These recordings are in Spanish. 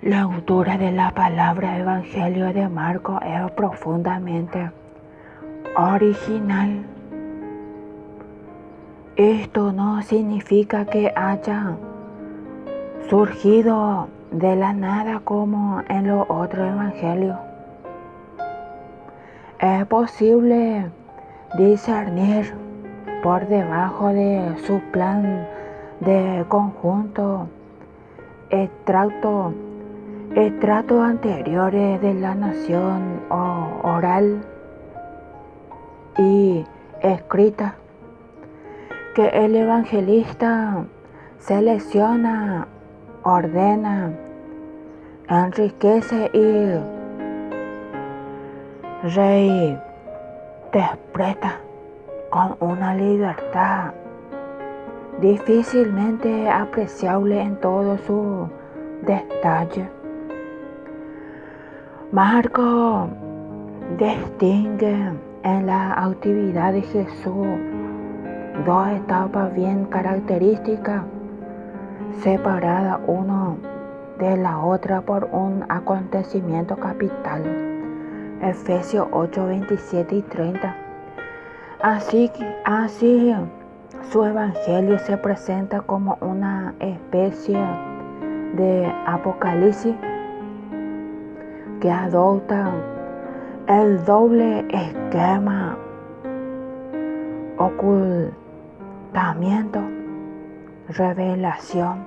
La autora de la palabra Evangelio de Marcos es profundamente original. Esto no significa que haya surgido de la nada como en los otros evangelios. Es posible discernir por debajo de su plan de conjunto estratos anteriores de la nación oral y escrita que el evangelista selecciona, ordena, enriquece y reinterpreta con una libertad difícilmente apreciable en todo su detalle. Marcos distingue en la actividad de Jesús dos etapas bien características, separadas una de la otra por un acontecimiento capital. Efesios 8, 27 y 30. Así su evangelio se presenta como una especie de apocalipsis que adopta el doble esquema ocultamiento, revelación.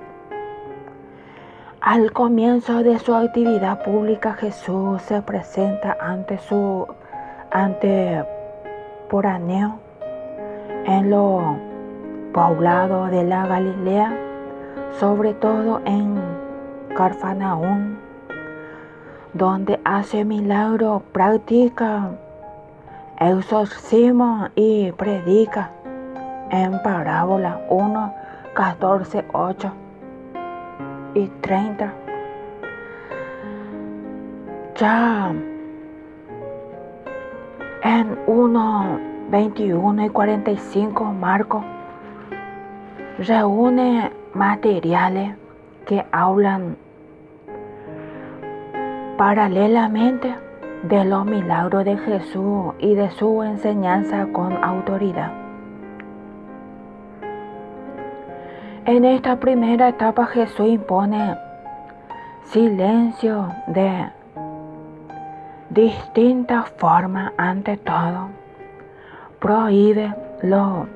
Al comienzo de su actividad pública, Jesús se presenta ante su antemporáneo en los poblados de la Galilea, sobre todo en Cafarnaúm, donde hace milagros, practica exorcismo y predica en parábola 1, 14, 8 y 30. Ya en 1, 21 y 45 Marcos reúne materiales que hablan paralelamente de los milagros de Jesús y de su enseñanza con autoridad. En esta primera etapa Jesús impone silencio de distintas formas. Ante todo, prohíbe los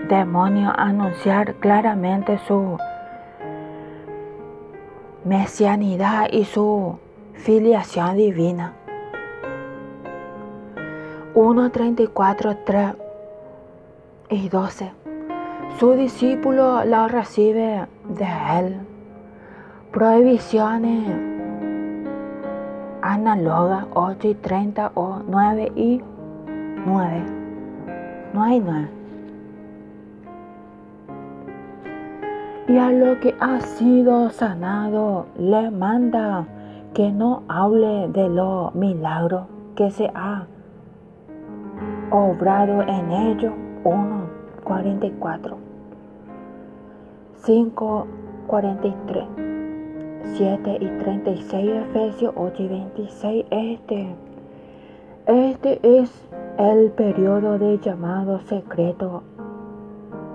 demonios anunciar claramente su mesianidad y su filiación divina. 1, 34, 3 y 12. Su discípulo lo recibe de él. Prohibiciones análogas 8 y 30 o 9 y 9. No hay 9. Y a lo que ha sido sanado le manda que no hable de los milagros que se ha obrado en ellos. 1, 44, 5, 43, 7 y 36, Efesios 8 y 26. Este es el periodo de llamado secreto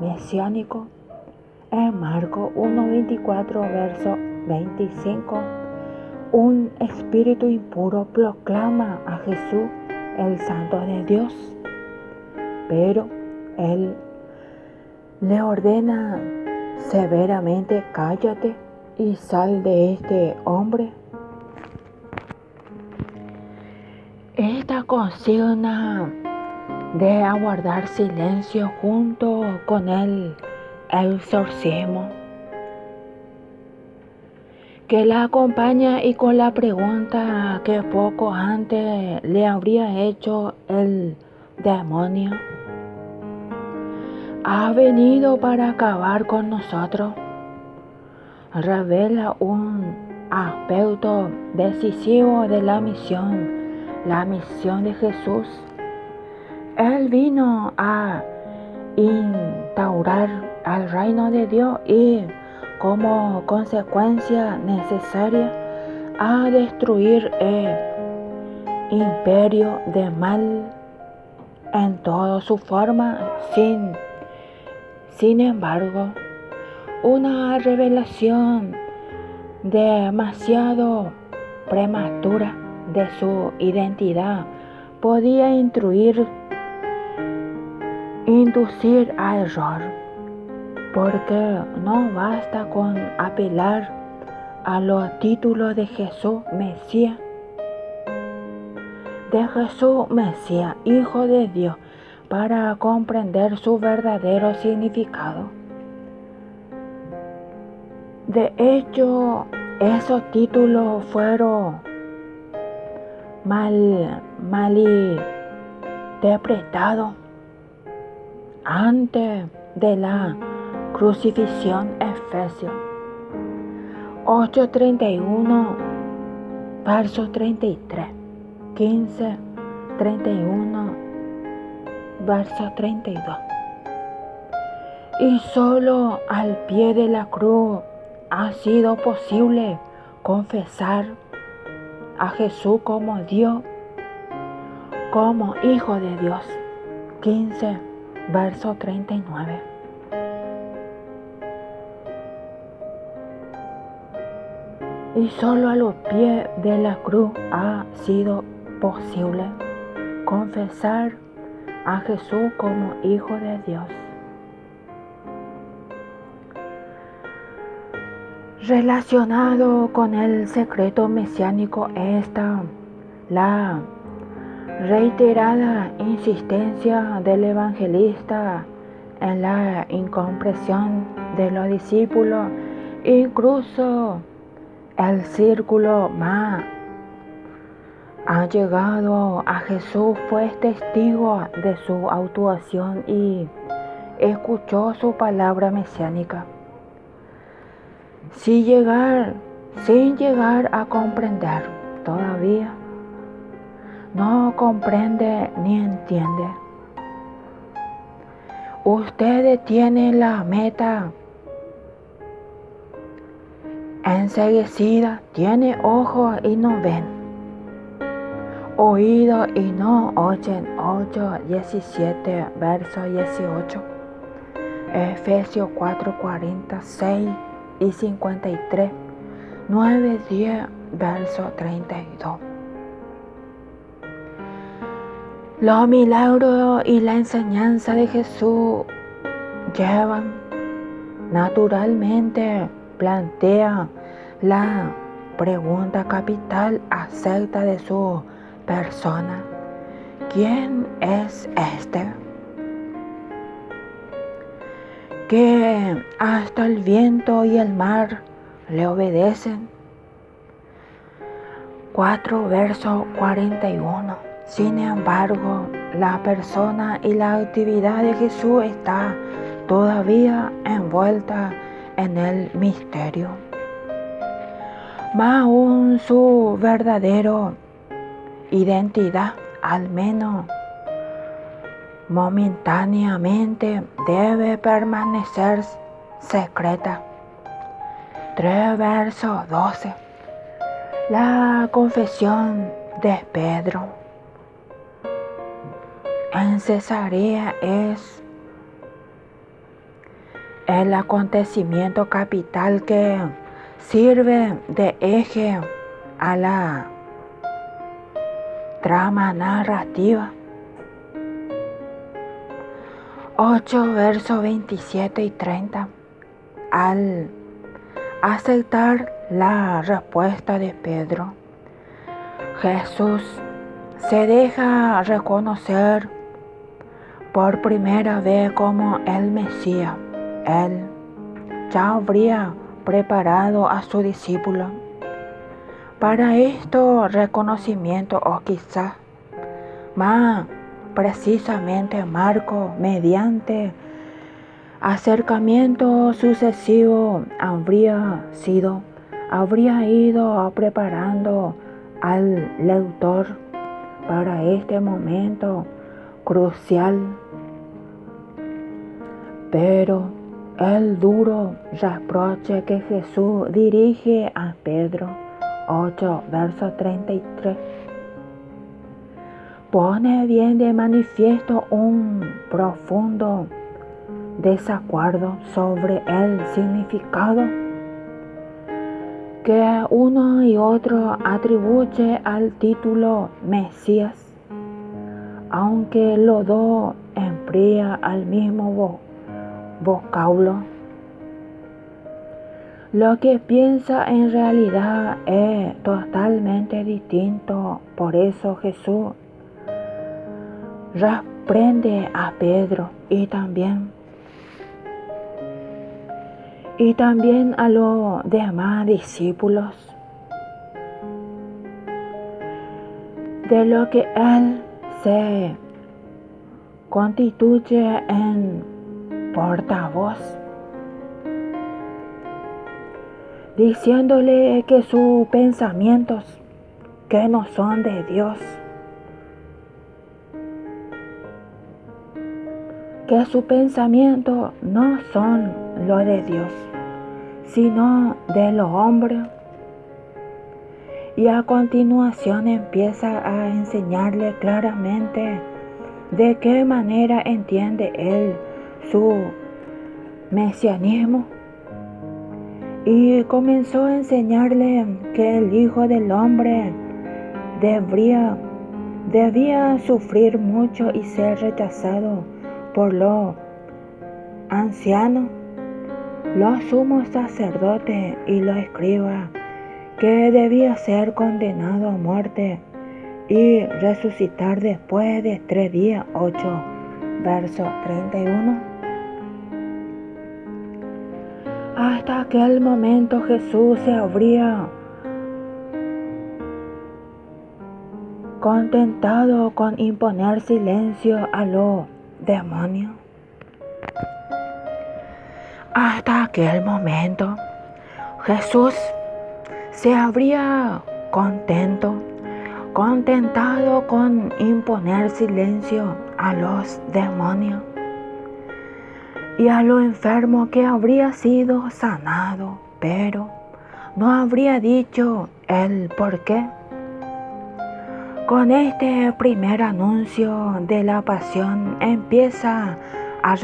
mesiánico. En Marcos 1, 24, verso 25, un espíritu impuro proclama a Jesús el Santo de Dios, pero él le ordena severamente: cállate y sal de este hombre. Esta consigna de aguardar silencio junto con el exorcismo que la acompaña y con la pregunta que poco antes le habría hecho el demonio: ¿ha venido para acabar con nosotros?, revela un aspecto decisivo de la misión de Jesús. Él vino a instaurar el reino de Dios y, como consecuencia necesaria, a destruir el imperio de mal en toda su forma. Sin embargo, una revelación demasiado prematura de su identidad podía inducir a error, porque no basta con apelar a los títulos de Jesús Mesías, Hijo de Dios, para comprender su verdadero significado. De hecho, esos títulos fueron malinterpretados antes de la crucifixión. Efesios 8:31, verso 33, 15:31, verso 32. Y solo al pie de la cruz ha sido posible confesar a Jesús como Dios, como Hijo de Dios. 15, verso 39. Y solo a los pies de la cruz ha sido posible confesar a Jesús como Hijo de Dios. Relacionado con el secreto mesiánico está la reiterada insistencia del evangelista en la incomprensión de los discípulos. Incluso el círculo más allegado a Jesús fue testigo de su actuación y escuchó su palabra mesiánica. Sin llegar a comprender, todavía no comprende ni entiende. Ustedes tienen la meta enceguecida, tienen ojos y no ven, oídos y no oyen. 8:17, verso 18. Efesios 4:46 y 53, 9:10, verso 32. Los milagros y la enseñanza de Jesús llevan naturalmente, plantea la pregunta capital acerca de su persona. ¿Quién es este que hasta el viento y el mar le obedecen? 4, verso 41. Sin embargo, la persona y la actividad de Jesús está todavía envuelta en el misterio. Más aún, su verdadera identidad, al menos momentáneamente, debe permanecer secreta. 3, verso 12. La confesión de Pedro en Cesarea es el acontecimiento capital que sirve de eje a la trama narrativa. 8, versos 27 y 30. Al aceptar la respuesta de Pedro, Jesús se deja reconocer por primera vez como el Mesías. Él ya habría preparado a su discípulo para este reconocimiento, o quizás más precisamente Marcos, mediante acercamiento sucesivo, habría ido preparando al lector para este momento crucial. Pero el duro reproche que Jesús dirige a Pedro, 8, verso 33, pone bien de manifiesto un profundo desacuerdo sobre el significado que uno y otro atribuye al título Mesías, aunque los dos emplean al mismo vocablo. Lo que piensa en realidad es totalmente distinto. Por eso Jesús reprende a Pedro y también a los demás discípulos de lo que él se constituye en portavoz, diciéndole que sus pensamientos que no son de Dios, que sus pensamientos no son lo de Dios, sino de los hombres. Y a continuación empieza a enseñarle claramente de qué manera entiende él su mesianismo. Y comenzó a enseñarle que el Hijo del Hombre debía sufrir mucho y ser rechazado por los ancianos, los sumos sacerdotes y los escribas, que debía ser condenado a muerte y resucitar después de 3 días. 8, verso 31. Hasta aquel momento Jesús se habría contentado con imponer silencio a los demonios. Hasta aquel momento Jesús se habría contentado con imponer silencio a los demonios y a lo enfermo que habría sido sanado, pero no habría dicho el por qué. Con este primer anuncio de la pasión empieza a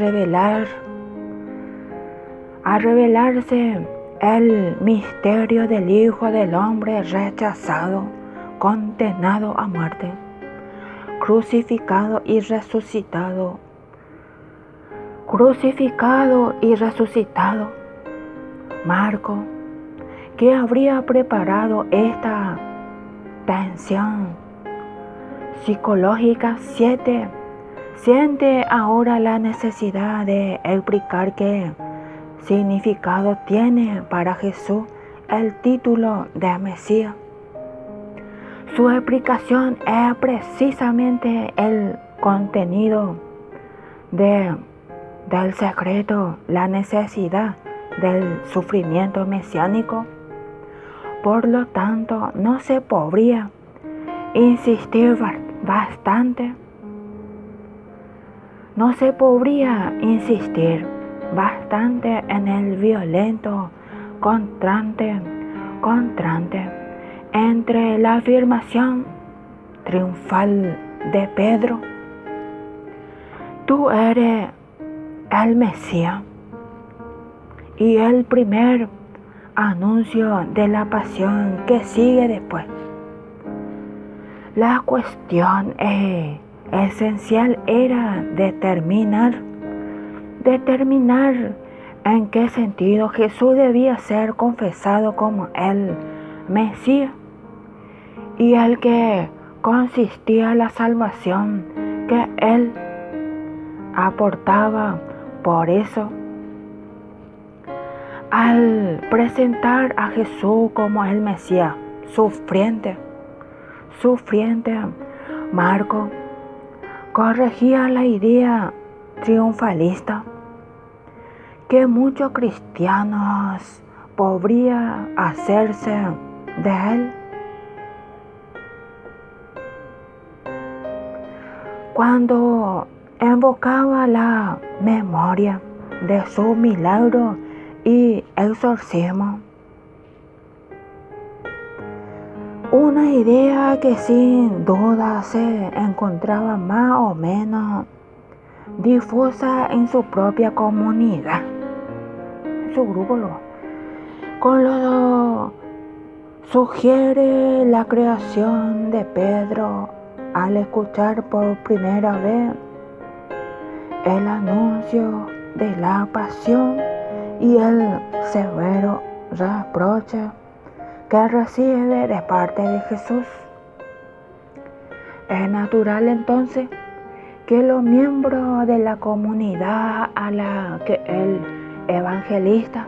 revelarse el misterio del Hijo del Hombre rechazado, condenado a muerte, crucificado y resucitado. Marco, que habría preparado esta tensión psicológica, siente ahora la necesidad de explicar qué significado tiene para Jesús el título de Mesías. Su explicación es precisamente el contenido del secreto, la necesidad del sufrimiento mesiánico. Por lo tanto, no se podría insistir bastante en el violento contraste entre la afirmación triunfal de Pedro: tú eres el Mesías, y el primer anuncio de la pasión que sigue después. La cuestión esencial era determinar en qué sentido Jesús debía ser confesado como el Mesías y el que consistía la salvación que él aportaba. Por eso, al presentar a Jesús como el Mesías sufriente, Marco corregía la idea triunfalista que muchos cristianos podrían hacerse de él cuando invocaba la memoria de su milagro y exorcismo. Una idea que sin duda se encontraba más o menos difusa en su propia comunidad, en su grupo. Con lo sugiere la creación de Pedro al escuchar por primera vez el anuncio de la pasión y el severo reproche que recibe de parte de Jesús. Es natural entonces que los miembros de la comunidad a la que el evangelista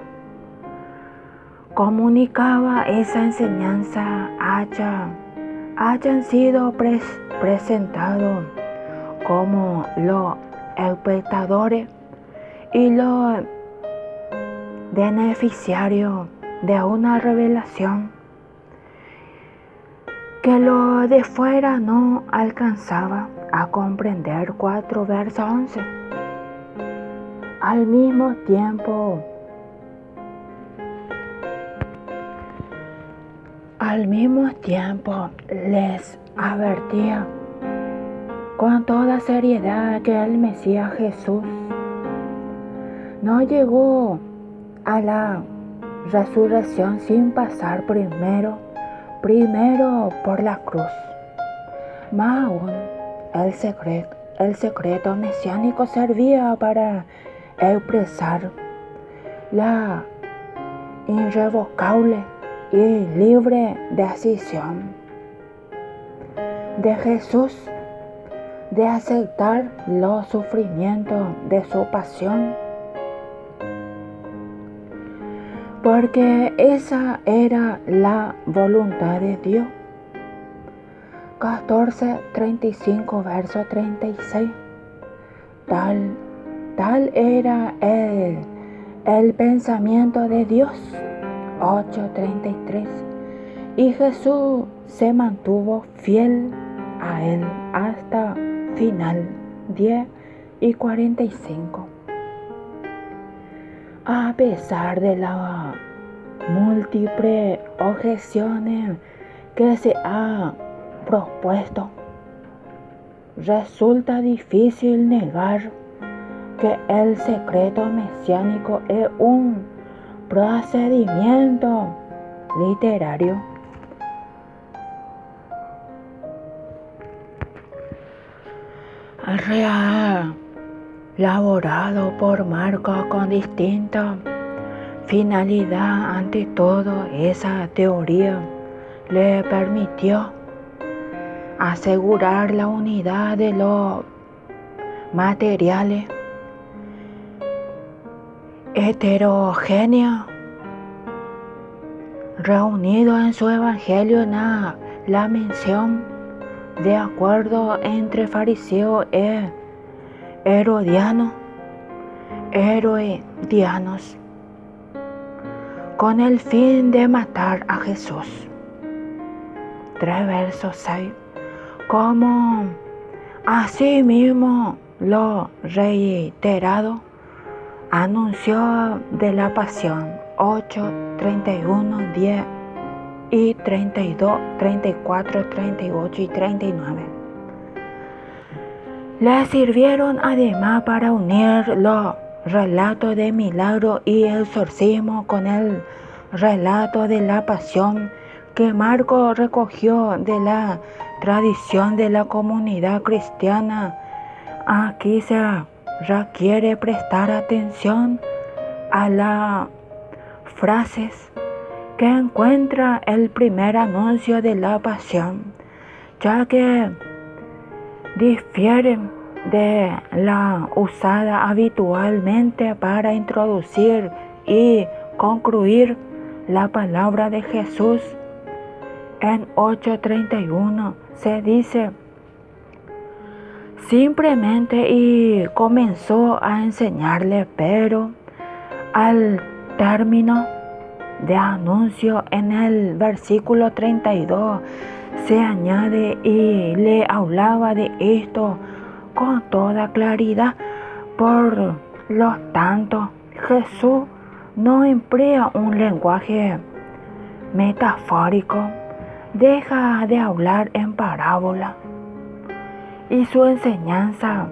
comunicaba esa enseñanza hayan sido presentados como los espectadores y los beneficiarios de una revelación que lo de fuera no alcanzaba a comprender. 4 verso 11. Al mismo tiempo les advertía con toda seriedad que el Mesías Jesús no llegó a la resurrección sin pasar primero por la cruz. Más aún, el secreto mesiánico servía para expresar la irrevocable y libre decisión de Jesús de aceptar los sufrimientos de su pasión, porque esa era la voluntad de Dios. 14:35 verso 36. Tal era el pensamiento de Dios. 8:33. Y Jesús se mantuvo fiel a él hasta final. 10:45. A pesar de las múltiples objeciones que se ha propuesto, resulta difícil negar que el secreto mesiánico es un procedimiento literario real, elaborado por Marcos con distinta finalidad. Ante todo, esa teoría le permitió asegurar la unidad de los materiales heterogéneos reunidos en su evangelio. La mención de acuerdo entre fariseos e herodianos con el fin de matar a Jesús. 3 versos 6. Como asimismo lo reiterado anunció de la pasión. 8, 31, 10 y 32, 34, 38 y 39. Le sirvieron además para unir los relatos de milagro y exorcismo con el relato de la pasión que Marcos recogió de la tradición de la comunidad cristiana. Aquí se requiere prestar atención a las frases que encuentra el primer anuncio de la pasión, ya que difieren de la usada habitualmente para introducir y concluir la palabra de Jesús. En 8:31 se dice: simplemente y comenzó a enseñarle, pero al término de anuncio en el versículo 32 se añade: y le hablaba de esto con toda claridad. Por lo tanto, Jesús no emplea un lenguaje metafórico deja de hablar en parábola y su enseñanza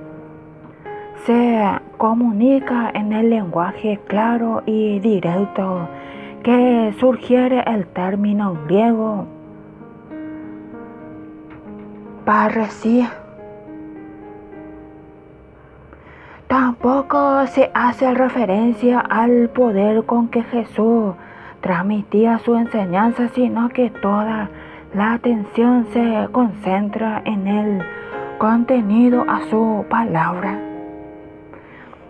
se comunica en el lenguaje claro y directo que sugiere el término griego parresía. Tampoco se hace referencia al poder con que Jesús transmitía su enseñanza, sino que toda la atención se concentra en el contenido a su palabra.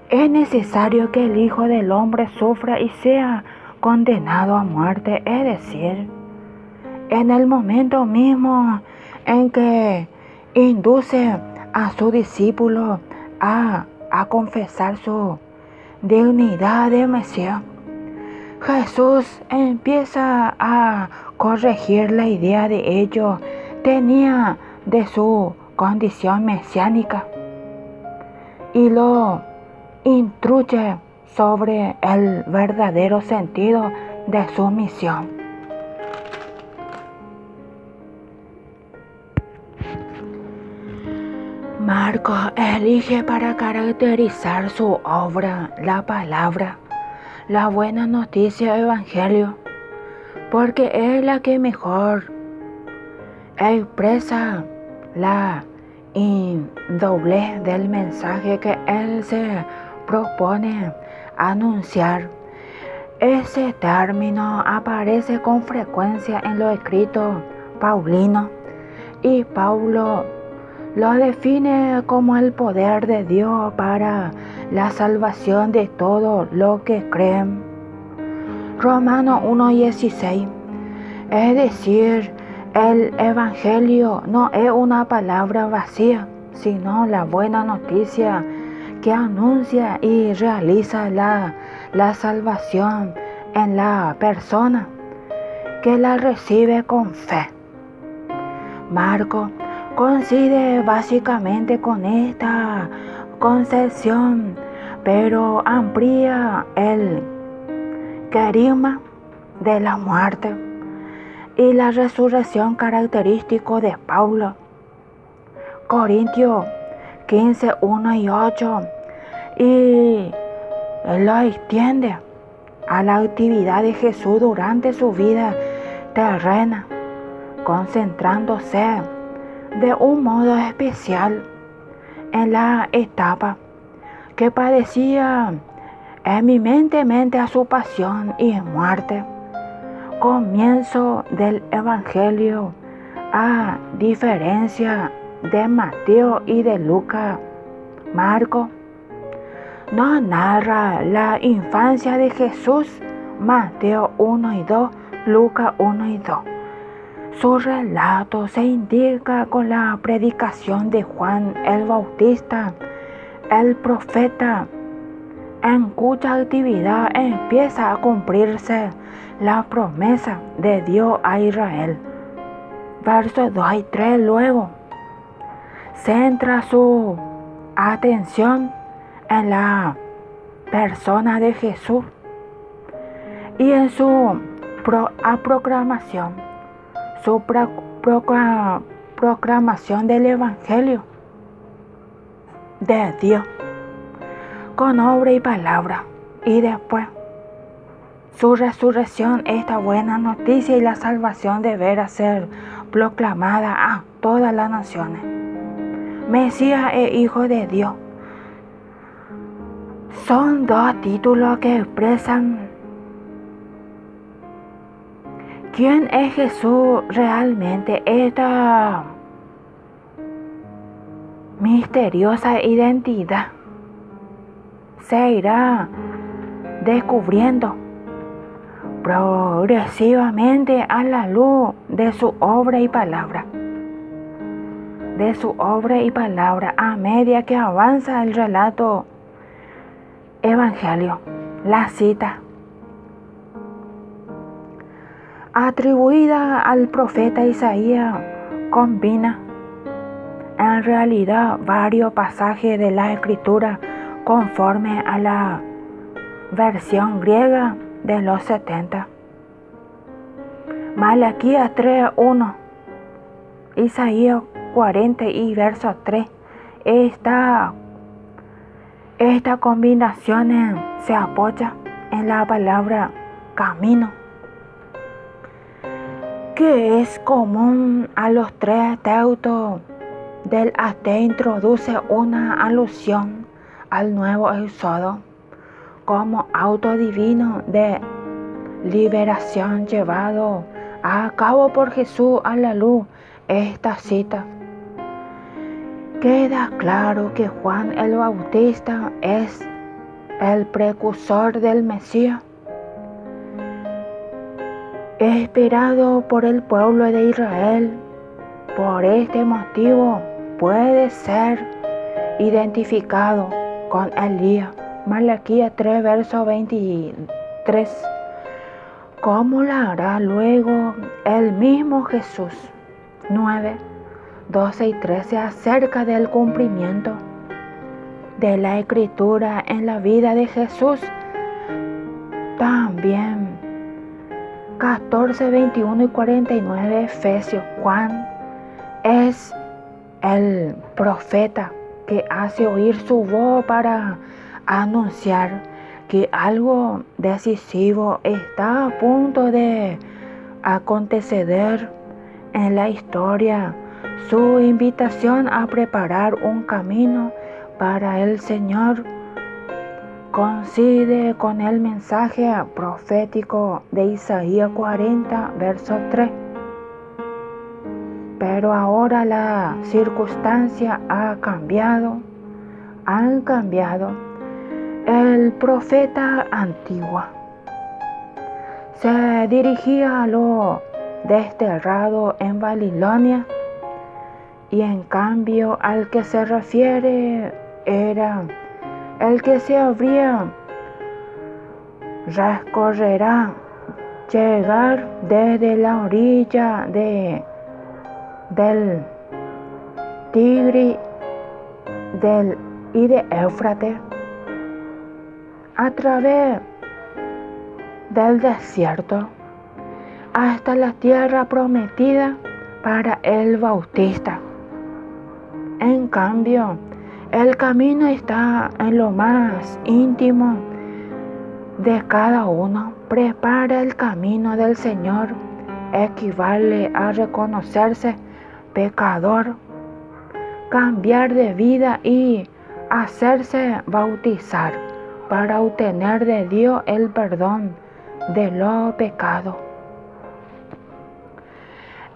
Es necesario que el Hijo del Hombre sufra y sea condenado a muerte, es decir, en el momento mismo en que induce a su discípulo a confesar su dignidad de Mesías, Jesús empieza a corregir la idea de ellos tenía de su condición mesiánica y lo instruye sobre el verdadero sentido de su misión. Marcos elige para caracterizar su obra la palabra, la buena noticia evangelio, porque es la que mejor expresa la indoblez del mensaje que él se propone anunciar. Ese término aparece con frecuencia en los escritos paulinos y Pablo lo define como el poder de Dios para la salvación de todos los que creen. Romanos 1:16. Es decir, el Evangelio no es una palabra vacía, sino la buena noticia que anuncia y realiza la salvación en la persona que la recibe con fe. Marcos coincide básicamente con esta concepción, pero amplía el carisma de la muerte y la resurrección característico de Pablo. Corintios 15, 1 y 8, y lo extiende a la actividad de Jesús durante su vida terrena, concentrándose de un modo especial en la etapa que padecía eminentemente a su pasión y muerte, comienzo del Evangelio, a diferencia de Mateo y de Lucas. Marcos nos narra la infancia de Jesús, Mateo 1 y 2, Lucas 1 y 2. Su relato se indica con la predicación de Juan el Bautista, el profeta, en cuya actividad empieza a cumplirse la promesa de Dios a Israel. Versos 2 y 3 luego centra su atención en la persona de Jesús y en su proclamación, proclamación del Evangelio de Dios con obra y palabra, y después su resurrección. Esta buena noticia y la salvación deberá ser proclamada a todas las naciones. Mesías e Hijo de Dios son dos títulos que expresan quién es Jesús realmente. Esta misteriosa identidad se irá descubriendo progresivamente a la luz de su obra y palabra. A medida que avanza el relato evangelio. La cita atribuida al profeta Isaías combina en realidad varios pasajes de la Escritura conforme a la versión griega de los 70. Malaquías 3:1, Isaías 40 y verso 3. Esta combinación se apoya en la palabra camino, que es común a los tres textos del Ate. Introduce una alusión al nuevo éxodo como auto divino de liberación llevado a cabo por Jesús a la luz. Esta cita queda claro que Juan el Bautista es el precursor del Mesías, esperado por el pueblo de Israel. Por este motivo puede ser identificado con Elías. Malaquías 3, verso 23. ¿Cómo lo hará luego el mismo Jesús? 9, 12 y 13 acerca del cumplimiento de la Escritura en la vida de Jesús. También 14, 21 y 49 Efesios. Juan es el profeta que hace oír su voz para anunciar que algo decisivo está a punto de acontecer en la historia. Su invitación a preparar un camino para el Señor coincide con el mensaje profético de Isaías 40, verso 3. Pero ahora la circunstancia han cambiado. El profeta antiguo se dirigía a lo desterrado en Babilonia, y en cambio al que se refiere era el que se recorrerá, llegar desde la orilla del Tigris y de Éufrates a través del desierto hasta la tierra prometida para el Bautista. En cambio, el camino está en lo más íntimo de cada uno. Prepara el camino del Señor equivale a reconocerse pecador, cambiar de vida y hacerse bautizar para obtener de Dios el perdón de los pecados.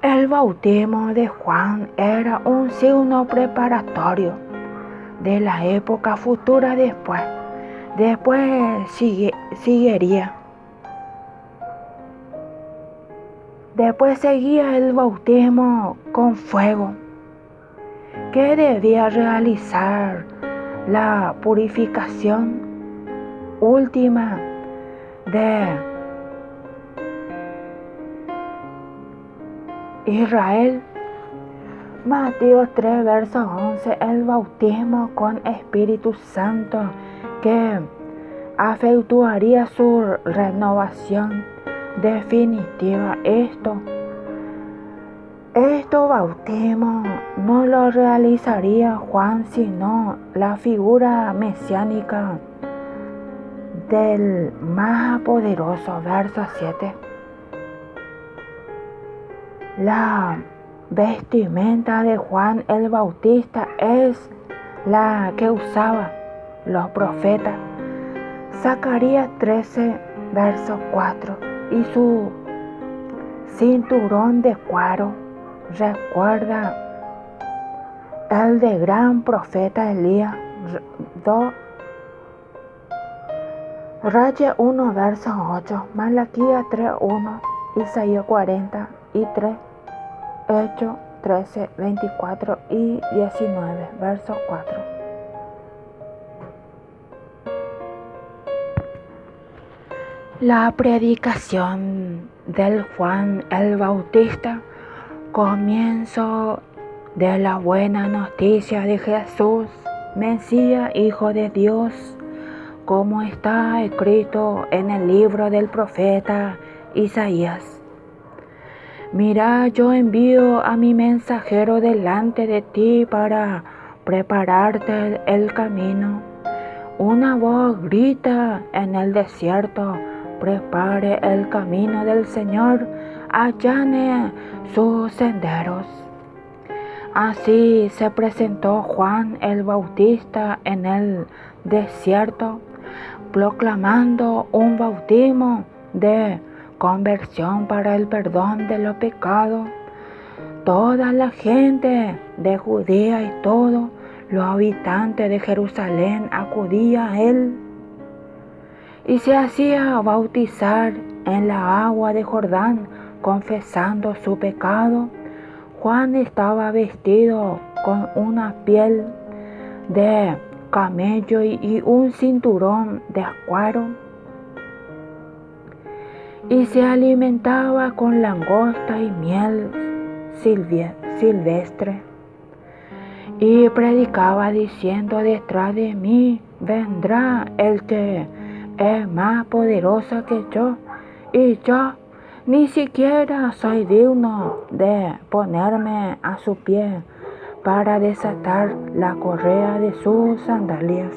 El bautismo de Juan era un signo preparatorio de la época futura después. Después seguía el bautismo con fuego, que debía realizar la purificación última de Israel. Mateo 3, verso 11. El bautismo con Espíritu Santo que efectuaría su renovación definitiva. Esto bautismo no lo realizaría Juan, sino la figura mesiánica del más poderoso. Verso 7. La vestimenta de Juan el Bautista es la que usaban los profetas. Zacarías 13, verso 4. Y su cinturón de cuero recuerda el de gran profeta Elías. Raya 1, verso 8. Malaquías 3, 1. Isaías 40 y 3. Hechos 13, 24 y 19, verso 4. La predicación del Juan el Bautista, comienzo de la buena noticia de Jesús, Mesías, Hijo de Dios, como está escrito en el libro del profeta Isaías. Mira, yo envío a mi mensajero delante de ti para prepararte el camino. Una voz grita en el desierto: prepare el camino del Señor, allane sus senderos. Así se presentó Juan el Bautista en el desierto, proclamando un bautismo de conversión para el perdón de los pecados. Toda la gente de Judea y todos los habitantes de Jerusalén acudía a él y se hacía bautizar en la agua de Jordán, confesando su pecado. Juan estaba vestido con una piel de camello y un cinturón de cuero, y se alimentaba con langosta y miel silvestre, y predicaba diciendo: detrás de mí vendrá el que es más poderoso que yo, y yo ni siquiera soy digno de ponerme a su pie para desatar la correa de sus sandalias.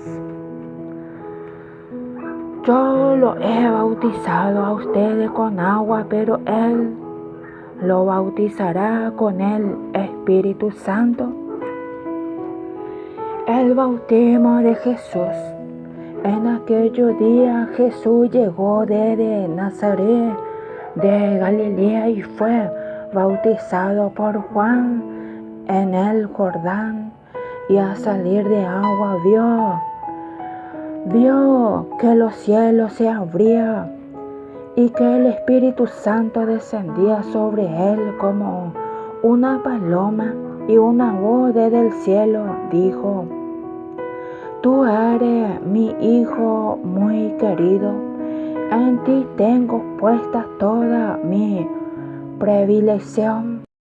Yo lo he bautizado a ustedes con agua, pero Él lo bautizará con el Espíritu Santo. El bautismo de Jesús. En aquellos días Jesús llegó desde Nazaret de Galilea y fue bautizado por Juan en el Jordán, y al salir de agua vio que los cielos se abrían y que el Espíritu Santo descendía sobre él como una paloma, y una voz desde el cielo dijo: tú eres mi Hijo muy querido, en ti tengo puesta toda mi predilección.